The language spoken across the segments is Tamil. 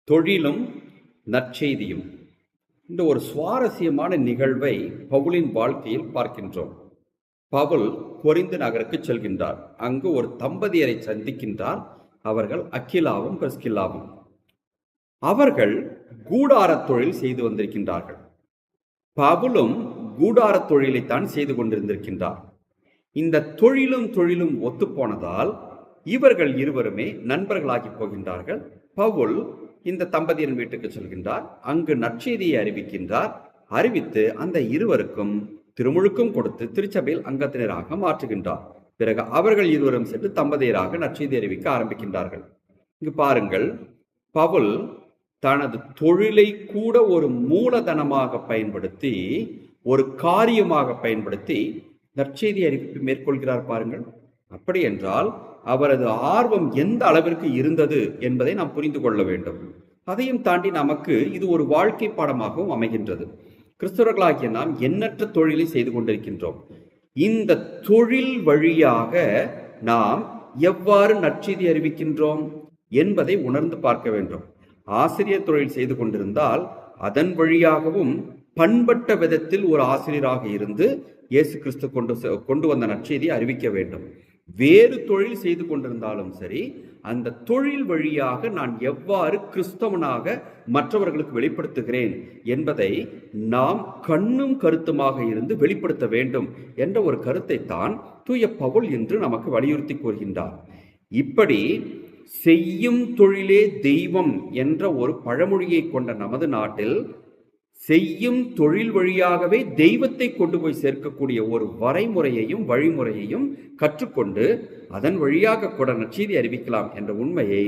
தொழிலும் நற்செய்தியும். இந்த ஒரு சுவாரஸ்யமான நிகழ்வை பவுலின் வாழ்க்கையில் பார்க்கின்றோம். பவுல் கொரிந்து நகருக்கு செல்கின்றார். அங்கு ஒரு தம்பதியரை சந்திக்கின்றார். அவர்கள் அக்கிலாவும் பிரிஸ்கில்லாவும். அவர்கள் கூடார தொழில் செய்து வந்திருக்கின்றார்கள். பவுலும் கூடார தொழிலைத்தான் செய்து கொண்டிருந்திருக்கின்றார். இந்த தொழிலும் ஒத்துப்போனதால் இவர்கள் இருவருமே நண்பர்களாகி போகின்றார்கள். பவுல் இந்த தம்பதியரின் வீட்டுக்கு செல்கின்றார். அங்கு நற்செய்தியை அறிவிக்கின்றார். அறிவித்து அந்த இருவருக்கும் திருமுழுக்கும் கொடுத்து திருச்சபையில் அங்கத்தினராக மாற்றுகின்றார். பிறகு அவர்கள் இருவரும் சென்று தம்பதியராக நற்செய்தி அறிவிக்க ஆரம்பிக்கின்றார்கள். இங்கு பாருங்கள், பவுல் தனது தொழிலை கூட ஒரு மூலதனமாக பயன்படுத்தி, ஒரு காரியமாக பயன்படுத்தி நற்செய்தி அறிவிப்பு மேற்கொள்கிறார். பாருங்கள், அப்படி என்றால் அவரது ஆர்வம் எந்த அளவிற்கு இருந்தது என்பதை நாம் புரிந்து கொள்ள வேண்டும். அதையும் தாண்டி நமக்கு இது ஒரு வாழ்க்கை பாடமாகவும் அமைகின்றது. கிறிஸ்தவர்களாகிய நாம் எண்ணற்ற தொழிலை செய்து கொண்டிருக்கின்றோம். இந்த தொழில் வழியாக நாம் எவ்வாறு நற்செய்தி அறிவிக்கின்றோம் என்பதை உணர்ந்து பார்க்க வேண்டும். ஆசிரியர் தொழில் செய்து கொண்டிருந்தால் அதன் வழியாகவும் பண்பட்ட விதத்தில் ஒரு ஆசிரியராக இருந்து இயேசு கிறிஸ்து கொண்டு வந்த நற்செய்தியை அறிவிக்க வேண்டும். வேறு தொழில் செய்து கொண்டிருந்தாலும் சரி, அந்த தொழில் வழியாக நான் எவ்வாறு கிறிஸ்தவனாக மற்றவர்களுக்கு வெளிப்படுத்துகிறேன் என்பதை நாம் கண்ணும் கருத்துமாக இருந்து வெளிப்படுத்த வேண்டும் என்ற ஒரு கருத்தை தான் தூய பவுல் என்று நமக்கு வலியுறுத்தி கூறுகின்றார். இப்படி செய்யும் தொழிலே தெய்வம் என்ற ஒரு பழமொழியை கொண்ட நமது நாட்டில் செய்யும் தொழில் வழியாகவே தெய்வத்தை கொண்டு போய் சேர்க்கக்கூடிய ஒரு வழிமுறையையும் கற்றுக்கொண்டு அதன் வழியாக கூட நற்செய்தி அறிவிக்கலாம் என்ற உண்மையை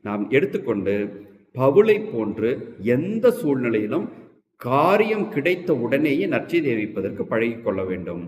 நாம் எடுத்துக்கொண்டு பவுலை போன்று எந்த சூழ்நிலையிலும் காரியம் கிடைத்த உடனேயே நற்செய்தி அறிவிப்பதற்கு பழகிக்கொள்ள வேண்டும்.